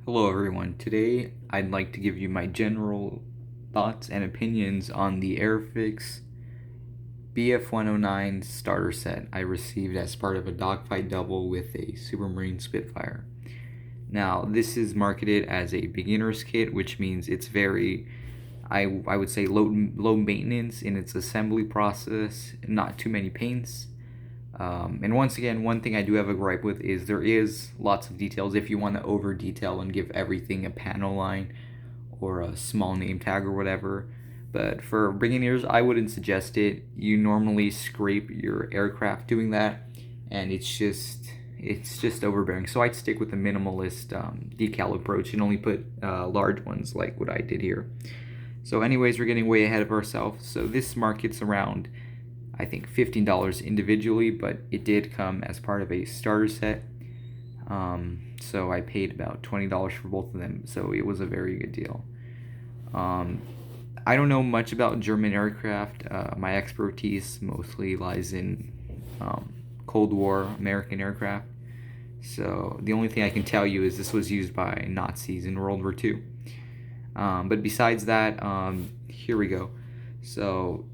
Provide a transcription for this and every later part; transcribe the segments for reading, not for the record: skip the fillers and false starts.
Hello everyone, today I'd like to give you my general thoughts and opinions on the Airfix BF109 starter set I received as part of a dogfight double with a Supermarine Spitfire. Now, this is marketed as a beginner's kit, which means it's very, I would say low maintenance in its assembly process, not too many paints. And once again, one thing I do have a gripe with is there is lots of details. If you want to over detail and give everything a panel line or a small name tag or whatever, but for beginners, I wouldn't suggest it. You normally scrape your aircraft doing that, and it's just overbearing. So I'd stick with the minimalist decal approach and only put large ones like what I did here. So anyways, we're getting way ahead of ourselves. So this market's around, I think, $15 individually, but it did come as part of a starter set. So I paid about $20 for both of them, so it was a very good deal. I don't know much about German aircraft. My expertise mostly lies in Cold War American aircraft. So the only thing I can tell you is this was used by Nazis in World War II. But besides that, here we go. So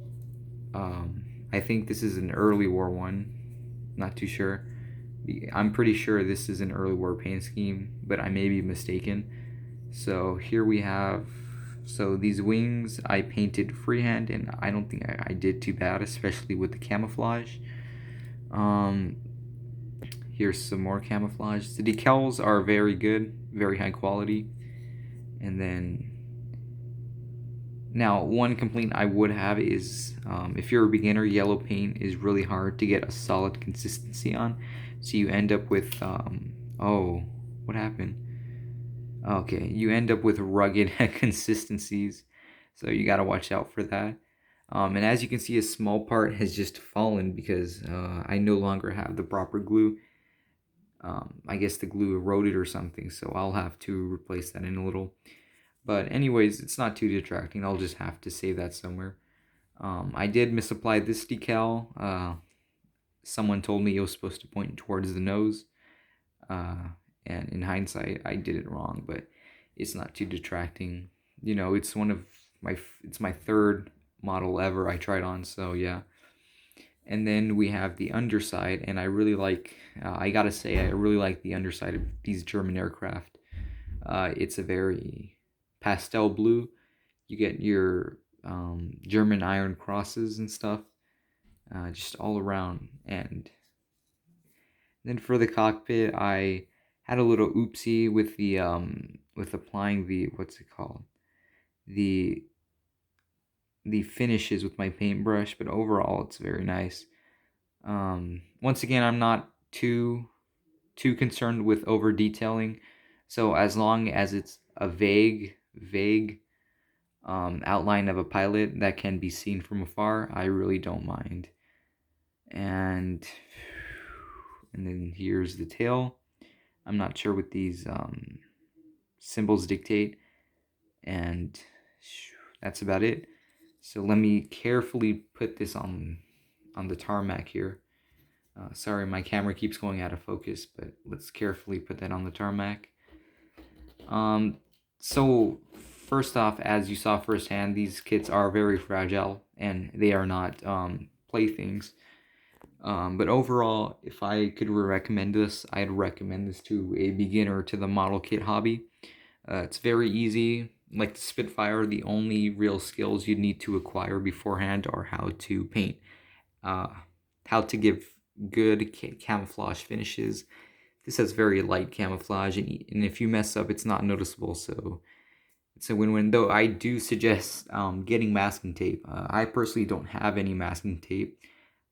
I think this is an early war one. Not too sure. I'm pretty sure this is an early war paint scheme, but I may be mistaken. So here we have, so these wings I painted freehand, and I don't think I did too bad, especially with the camouflage. Here's some more camouflage. The decals are very good, very high quality. And then, now one complaint I would have is if you're a beginner, yellow paint is really hard to get a solid consistency on. So you end up with, oh, what happened? Okay, you end up with rugged consistencies, so you gotta watch out for that. And as you can see, a small part has just fallen because I no longer have the proper glue. I guess the glue eroded or something, so I'll have to replace that in a little. But anyways, it's not too detracting. I'll just have to save that somewhere. I did misapply this decal. Someone told me it was supposed to point towards the nose. And in hindsight, I did it wrong, but it's not too detracting. You know, it's my third model ever I tried on, so yeah. And then we have the underside, and I really like, I gotta say, I really like the underside of these German aircraft. It's a very pastel blue. You get your German iron crosses and stuff, just all around. And then for the cockpit, I had a little oopsie with applying the, what's it called, the finishes with my paintbrush, but overall it's very nice. Once again, I'm not too concerned with over detailing, so as long as it's a vague outline of a pilot that can be seen from afar, I really don't mind. And then here's the tail. I'm not sure what these symbols dictate, and that's about it. So let me carefully put this on the tarmac here. Sorry, my camera keeps going out of focus, but let's carefully put that on the tarmac. So first off, as you saw firsthand, these kits are very fragile, and they are not playthings. But overall, if I could recommend this, I'd recommend this to a beginner to the model kit hobby. It's very easy. Like the Spitfire, the only real skills you need to acquire beforehand are how to paint, how to give good camouflage finishes. This has very light camouflage, and if you mess up, it's not noticeable, so it's a win-win. Though I do suggest getting masking tape. I personally don't have any masking tape,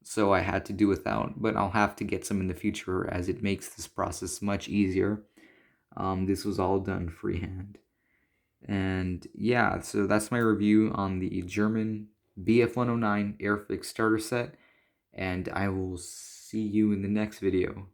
so I had to do without, but I'll have to get some in the future as it makes this process much easier. This was all done freehand. And yeah, so that's my review on the German BF109 Airfix starter set, and I will see you in the next video.